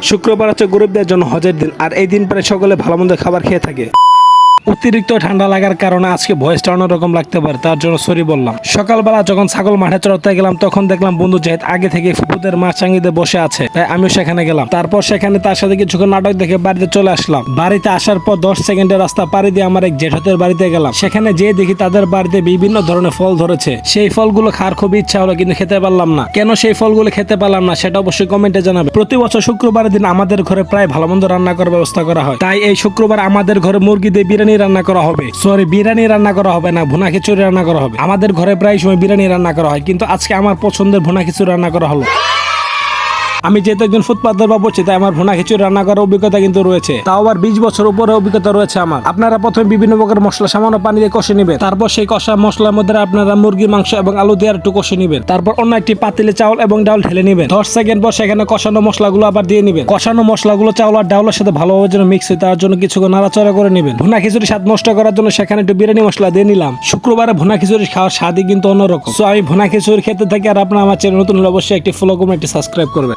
শুক্রবার হচ্ছে গরিবদের জন্য হজের দিন, আর এই দিন পরে সকলে ভালো মন্দ খাবার খেয়ে থাকে। অতিরিক্ত ঠান্ডা লাগার কারণে আজকে ভয়েসটা অন্যরকম লাগতে পারে, তার জন্য সরি বললাম। সকালবেলা যখন ছাগল মাঠে চড়াতে গেলাম তখন দেখলাম বন্ধু জাহিদ আগে থেকে ফুপুদের মাছ চাঙ্গিতে বসে আছে, তাই আমিও সেখানে গেলাম। তারপর সেখানে তার সাথে কিছুক্ষণ নাটক দেখে বাড়িতে চলে আসলাম। বাড়িতে আসার পর 10 সেকেন্ডের রাস্তা পাড়ি দিয়ে আমার এক জেঠতের বাড়িতে গেলাম। সেখানে যেয়ে দেখি তাদের বাড়িতে বিভিন্ন ধরনের ফল ধরেছে। সেই ফলগুলো খাওয়ার খুব ইচ্ছা হলো, কিন্তু খেতে পারলাম না। কেন সেই ফলগুলো খেতে পারলাম না সেটা অবশ্যই কমেন্টে জানাবে। প্রতি বছর শুক্রবারের দিন আমাদের ঘরে প্রায় ভালো মন্দ রান্না করার ব্যবস্থা করা হয়, তাই এই শুক্রবার আমাদের ঘরে মুরগি দিয়ে বিরিয়ানি রান্না করা হবে। সরি, বিরিয়ানি রান্না করা হবে না, ভুনা খিচুড়ি রান্না করা হবে। আমাদের ঘরে প্রায় সময় বিরিয়ানি রান্না করা হয়, কিন্তু আজকে আমার পছন্দের ভুনা খিচুড়ি রান্না করা হলো। আমি যেহেতু একজন ফুটপাতের বাবুর্চি, তাই আমার ভুনা খিচুড়ি রান্না করার অভিজ্ঞতা কিন্তু রয়েছে, তাও আবার 20 বছর উপরে অভিজ্ঞতা রয়েছে আমার। আপনারা প্রথমে বিভিন্ন প্রকার মশলা সামান্য পানি দিয়ে কষে নেবেন। তারপর সেই কষা মশলার মধ্যে আপনারা মুরগির মাংস এবং আলু দিয়ে একটু কষে নেবেন। তারপর অন্য একটি পাতিলে চাউল এবং ডাউল ঢেলে নেবেন। 10 সেকেন্ড পর সেখানে কষানো মশলাগুলো আবার দিয়ে নেবেন। কষানো মশলাগুলো চাউল আর ডাউলের সাথে ভালোভাবে যেন মিক্স হয় তার জন্য কিছুক্ষণ নাড়াচাড়া করে নেবেন। ভুনা খিচুড়ি স্বাদ নষ্ট করার জন্য সেখানে একটু বিরিয়ানি মশলা দিয়ে নিলাম। শুক্রবারে ভুনা খিচুড়ি খাওয়ার স্বাদই কিন্তু অন্যরকম। সো আমি ভুনা খিচুড়ি খেতে থাকি, আর আপনারা আমার চ্যানেল নতুন হলে অবশ্যই একটি ফলো করবেন, একটি সাবস্ক্রাইব করবেন।